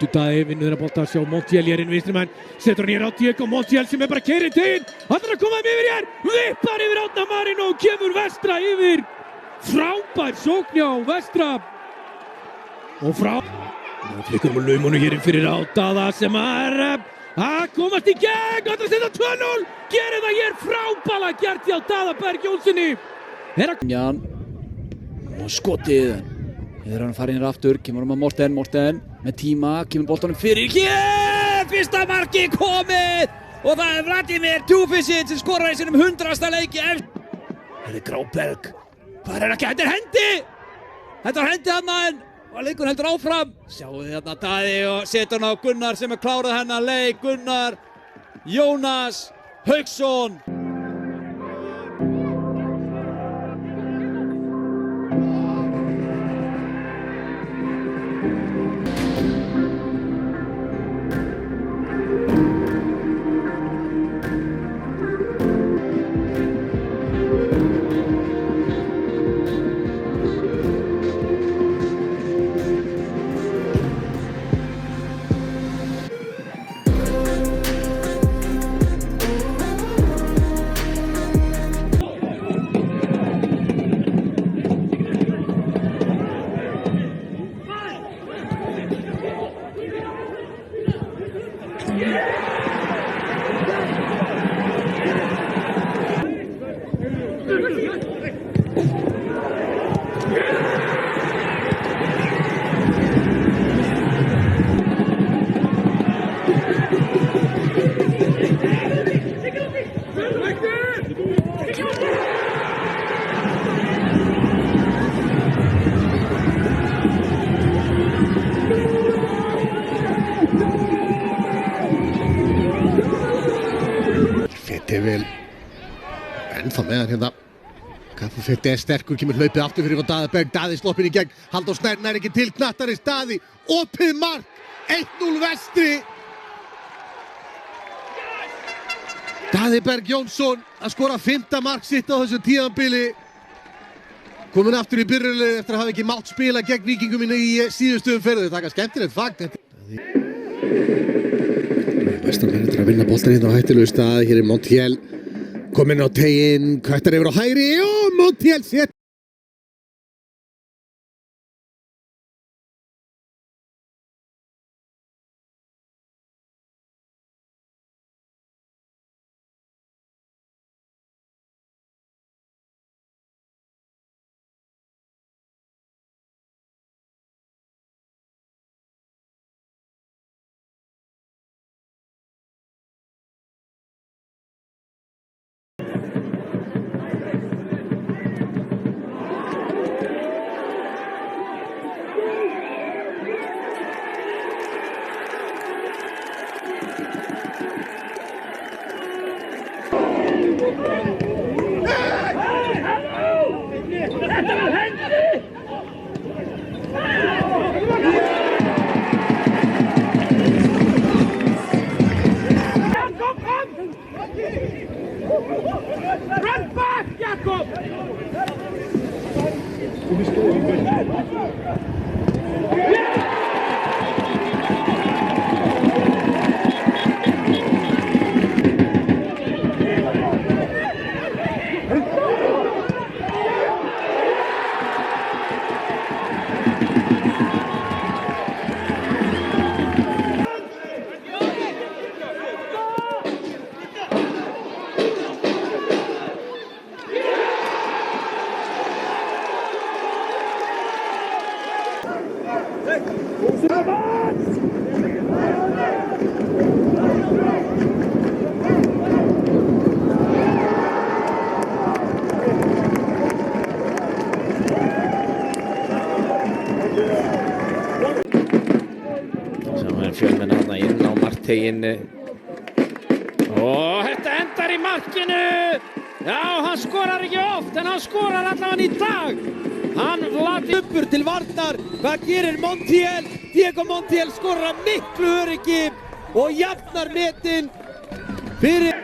Daði vinnur þeirra bolta, sjá Montiel er inn vinstri menn, setur hann hér á Diego Montiel sem bara keyrir til inn, hann er að koma yfir hér, vippar yfir Árna Marino og kemur Vestra yfir, frábær sókn hjá Vestra og flikkur með laumunu hér inn fyrir á Daða sem að komast í gegn, hann er að setja 2-0, gerir það hér frábæla gert hjá Daða Berg Jónssoni. Jan og skotið. Þegar hann farið inn aftur, kemur hann með Morten með tíma, kemur boltanum fyrir hér, fyrsta marki komið og það er Vladimir Djúfisic sem skorar í sínum 100. leiki. Það er Gráberg, hvað er þetta er hendi? Þetta er hendi þarna og leikur heldur áfram. Sjáu þið þarna Daði og setur hann á Gunnar sem er klárað hennar leik, Gunnar Jónas Hauksson. Feti vel ennþá með hann hérna. Kaffi Feti er sterkur, kemur hlaupið aftur fyrir Daði Berg, Daði sloppinn í gegn, Halldór Snær nær ekki til, knattarins Daði, opið mark, 1-0 Vestri. Daði Berg Jónsson að skora 5. mark sitt á þessu tímabili. Komin aftur í byrjunarliðið eftir að hafa ekki mátt spila gegn Víkingum í síðustu umferð. Það er skemmtilegt fakt. Vesturmenn til að vinna boltan hérna á hættulegu stað. Hér er Montiel kominn á teiginn, kvættar yfir á hægri og Montiel sér. Run back, Jakob! Fjölmenn þarna inn á markteiginn og þetta endar í markinu. Já, hann skorar ekki oft en hann skorar allavega í dag. Hann latir uppur til varnar. Hvað gerir Montiel? Diego Montiel skorar miklu öryggi og jafnar netin fyrir